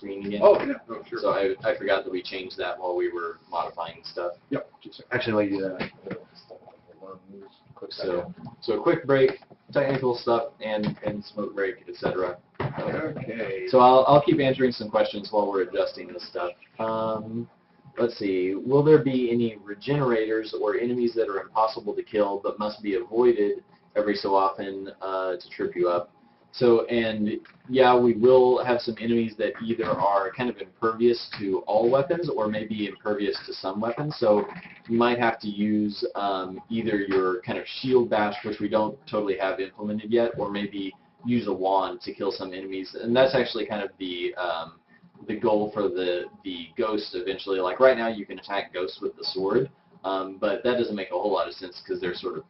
screen again? Oh, yeah. Oh, sure. So I forgot that we changed that while we were modifying stuff. Yep. Actually, while you do that, so a quick break, technical stuff, and smoke break, etc. Okay. So I'll keep answering some questions while we're adjusting this stuff. Let's see. Will there be any regenerators or enemies that are impossible to kill but must be avoided every so often to trip you up? So, and yeah, we will have some enemies that either are kind of impervious to all weapons or maybe impervious to some weapons. So you might have to use either your kind of shield bash, which we don't totally have implemented yet, or maybe use a wand to kill some enemies. And that's actually kind of the goal for the ghost eventually. Like right now you can attack ghosts with the sword, but that doesn't make a whole lot of sense because they're sort of,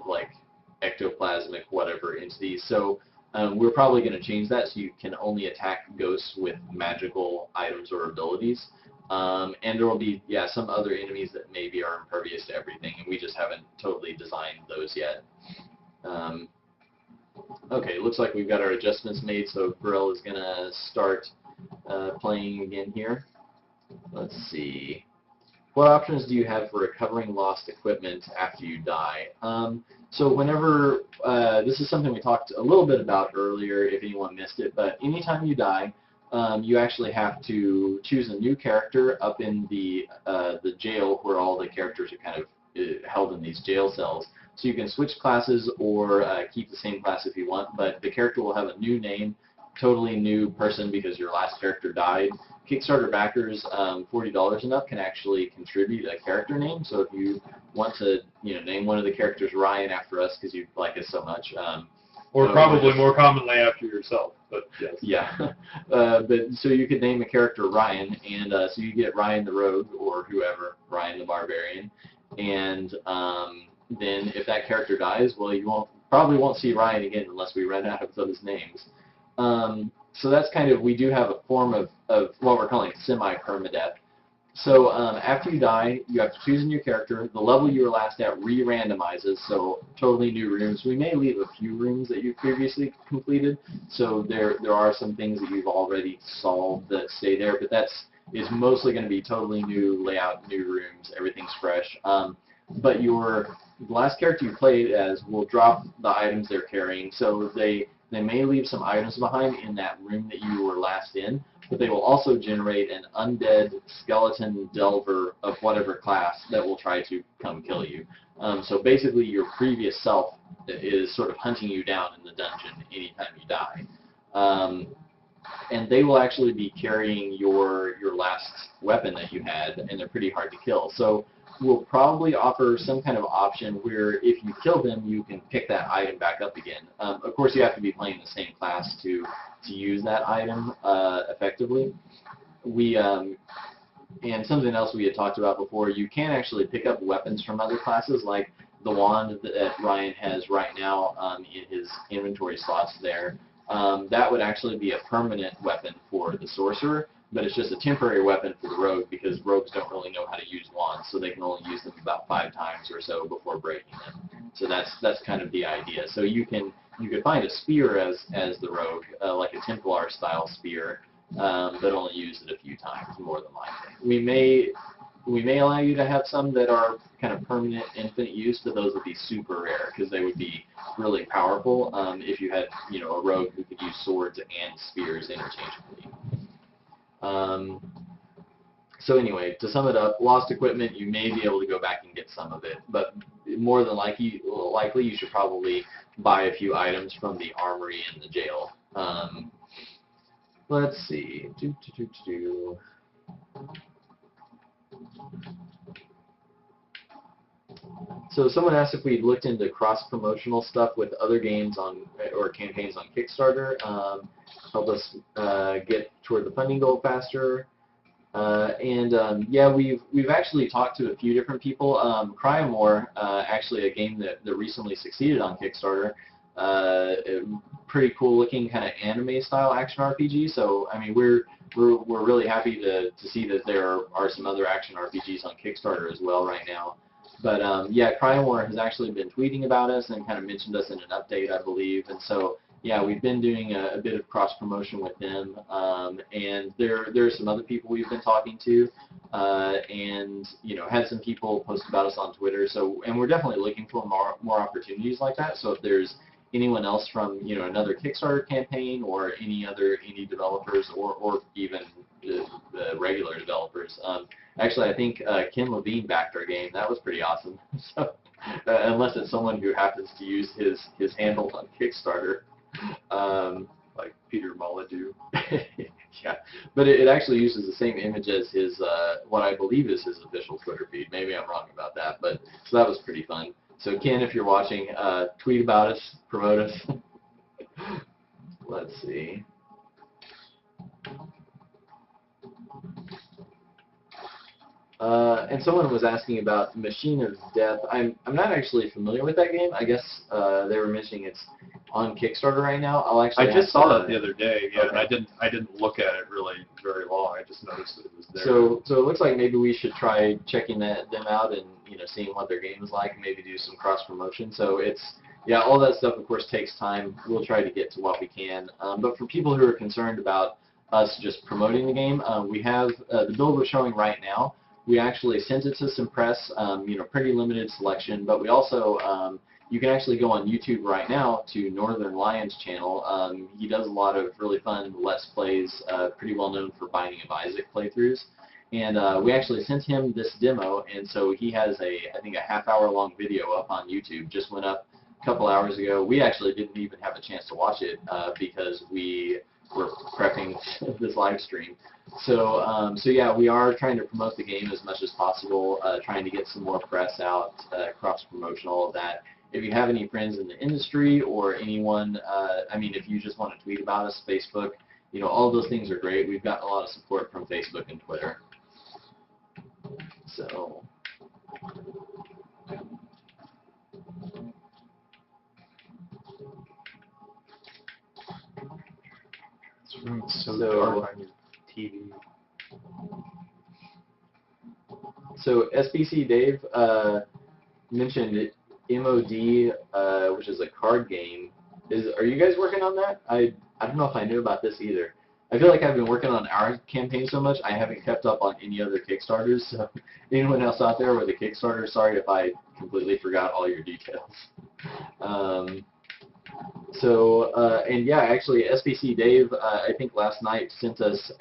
like ectoplasmic whatever entities. So we're probably going to change that so you can only attack ghosts with magical items or abilities. And there will be, some other enemies that maybe are impervious to everything, and we just haven't totally designed those yet. Okay, looks like we've got our adjustments made, so Brill is going to start playing again here. Let's see. What options do you have for recovering lost equipment after you die? So whenever, this is something we talked a little bit about earlier if anyone missed it, but anytime you die, you actually have to choose a new character up in the jail where all the characters are kind of held in these jail cells. So you can switch classes or keep the same class if you want, but the character will have a new name, totally new person because your last character died. Kickstarter backers, $40 and up, can actually contribute a character name. So if you want to, name one of the characters Ryan after us because you like us so much, or probably more commonly after yourself, but yes. Yeah, but so you could name a character Ryan, and so you get Ryan the Rogue or whoever, Ryan the Barbarian, and then if that character dies, well, you probably won't see Ryan again unless we run out of those names. So that's kind of, we do have a form of what we're calling semi-permadeath. So after you die, you have to choose a new character. The level you were last at re-randomizes, so totally new rooms. We may leave a few rooms that you previously completed, so there are some things that you've already solved that stay there, but is mostly going to be totally new layout, new rooms, everything's fresh. But the last character you played as will drop the items they're carrying, so they may leave some items behind in that room that you were last in, but they will also generate an undead skeleton delver of whatever class that will try to come kill you. So basically your previous self is sort of hunting you down in the dungeon anytime you die. And they will actually be carrying your last weapon that you had, and they're pretty hard to kill. So we'll probably offer some kind of option where if you kill them, you can pick that item back up again. Of course, you have to be playing the same class to use that item effectively. And something else we had talked about before, you can actually pick up weapons from other classes, like the wand that Ryan has right now in his inventory slots there. That would actually be a permanent weapon for the sorcerer, but it's just a temporary weapon for the rogue because rogues don't really know how to use wands, so they can only use them about 5 times or so before breaking them. So that's kind of the idea. So you could find a spear as the rogue, like a Templar style spear, but only use it a few times, more than likely. We may allow you to have some that are kind of permanent infinite use, but those would be super rare because they would be really powerful if you had a rogue who could use swords and spears interchangeably. So anyway, to sum it up, lost equipment, you may be able to go back and get some of it, but more than likely you should probably buy a few items from the armory in the jail. Let's see. So someone asked if we'd looked into cross-promotional stuff with other games or campaigns on Kickstarter, help us get toward the funding goal faster. Yeah, we've actually talked to a few different people. Cryamore, actually a game that recently succeeded on Kickstarter, pretty cool looking kind of anime style action RPG. So I mean we're really happy to see that there are some other action RPGs on Kickstarter as well right now. But yeah, Cryamore has actually been tweeting about us and kind of mentioned us in an update, I believe. And so yeah, we've been doing a bit of cross promotion with them, and there are some other people we've been talking to, and had some people post about us on Twitter. So, and we're definitely looking for more opportunities like that. So if there's anyone else from another Kickstarter campaign or any other indie developers or even the regular developers, actually I think Ken Levine backed our game. That was pretty awesome. So unless it's someone who happens to use his handle on Kickstarter. Like Peter Molyneux. Yeah, but it actually uses the same image as his, what I believe is his official Twitter feed. Maybe I'm wrong about that, but so that was pretty fun. So Ken, if you're watching, tweet about us, promote us. Let's see. And someone was asking about Machine of Death. I'm not actually familiar with that game. I guess they were mentioning it's on Kickstarter right now. I just saw that the other day. Yeah, okay. and I didn't look at it really very long. I just noticed that it was there. So it looks like maybe we should try checking them out and seeing what their game is like, and maybe do some cross promotion. So it's all that stuff of course takes time. We'll try to get to what we can. But for people who are concerned about us just promoting the game, we have the build we're showing right now. We actually sent it to some press, pretty limited selection, but we also, you can actually go on YouTube right now to Northern Lion's channel. He does a lot of really fun Let's Plays, pretty well known for Binding of Isaac playthroughs. And we actually sent him this demo, and so he has I think a half-hour long video up on YouTube, just went up a couple hours ago. We actually didn't even have a chance to watch it because we were prepping this live stream. So yeah, we are trying to promote the game as much as possible, trying to get some more press out, cross-promotion, all of that. If you have any friends in the industry or anyone, if you just want to tweet about us, Facebook, all of those things are great. We've gotten a lot of support from Facebook and Twitter. So. This room's so dark on your TV. So SBC Dave mentioned MOD, which is a card game. Are you guys working on that? I don't know if I knew about this either. I feel like I've been working on our campaign so much, I haven't kept up on any other Kickstarters. So anyone else out there with a Kickstarter, sorry if I completely forgot all your details. And yeah, actually, SBC Dave, I think last night sent us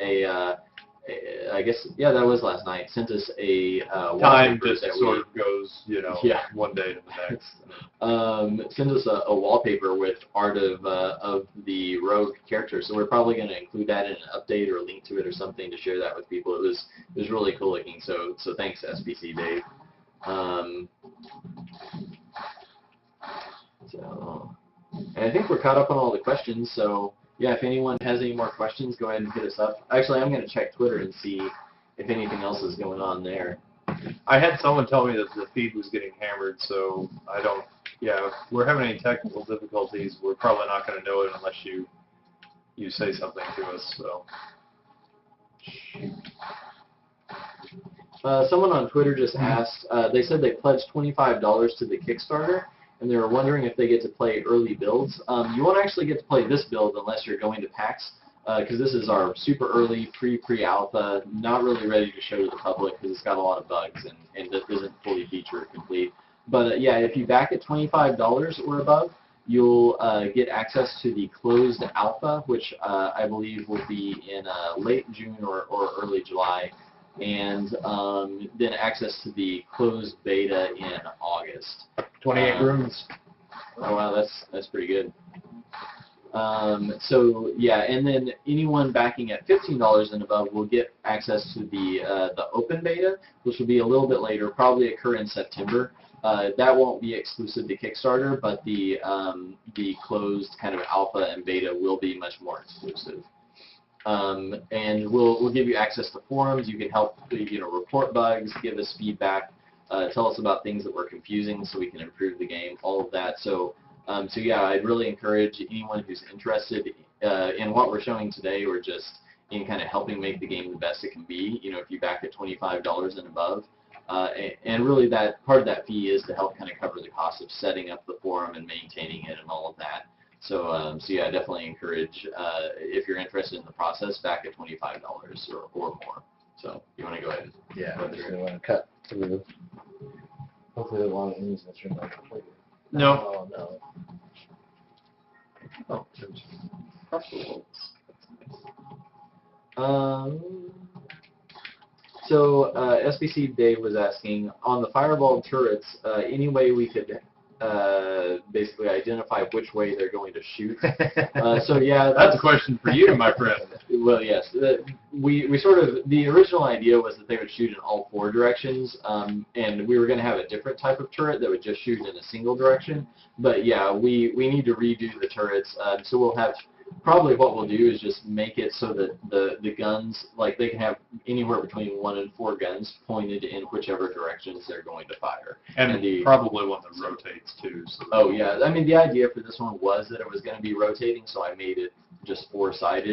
I guess, yeah, that was last night, sent us a time just sort of goes, yeah, one day to the next. Sent us a wallpaper with art of the rogue character, so we're probably going to include that in an update or a link to it or something to share that with people. It was really cool looking, so thanks SBC Dave. And I think we're caught up on all the questions, so yeah, if anyone has any more questions, go ahead and hit us up. Actually, I'm going to check Twitter and see if anything else is going on there. I had someone tell me that the feed was getting hammered, so if we're having any technical difficulties, we're probably not going to know it unless you say something to us, so. Someone on Twitter just asked, they said they pledged $25 to the Kickstarter, and they were wondering if they get to play early builds. You won't actually get to play this build unless you're going to PAX, because this is our super early pre-alpha, not really ready to show to the public because it's got a lot of bugs and this isn't fully feature complete. But yeah, if you back at $25 or above, you'll get access to the closed alpha, which I believe will be in late June or early July, and then access to the closed beta in August. 28 rooms. Oh wow, that's pretty good. So yeah, and then anyone backing at $15 and above will get access to the open beta, which will be a little bit later, probably occur in September. That won't be exclusive to Kickstarter, but the closed kind of alpha and beta will be much more exclusive. And we'll give you access to forums. You can help report bugs, give us feedback, tell us about things that were confusing so we can improve the game, all of that. So yeah, I'd really encourage anyone who's interested in what we're showing today or just in kind of helping make the game the best it can be, if you back at $25 and above. And really that part of that fee is to help kind of cover the cost of setting up the forum and maintaining it and all of that. So yeah, I definitely encourage, if you're interested in the process, back at $25 or more. So you want to go ahead? Yeah, Go I'm just through. going to want to cut through. Hopefully the long ends will turn out completely. No. Oh, no. Oh, there's crossbow bolts. So SBC Dave was asking, on the fireball turrets, any way we could basically identify which way they're going to shoot? So yeah, That's a question for you, my friend. Well, yes. We sort of, the original idea was that they would shoot in all 4 directions, and we were going to have a different type of turret that would just shoot in a single direction. But yeah, we need to redo the turrets, so we'll have, probably what we'll do is just make it so that the guns, like they can have anywhere between 1 and 4 guns pointed in whichever directions they're going to fire. And probably one that rotates too. So oh yeah, I mean the idea for this one was that it was going to be rotating, so I made it just 4-sided.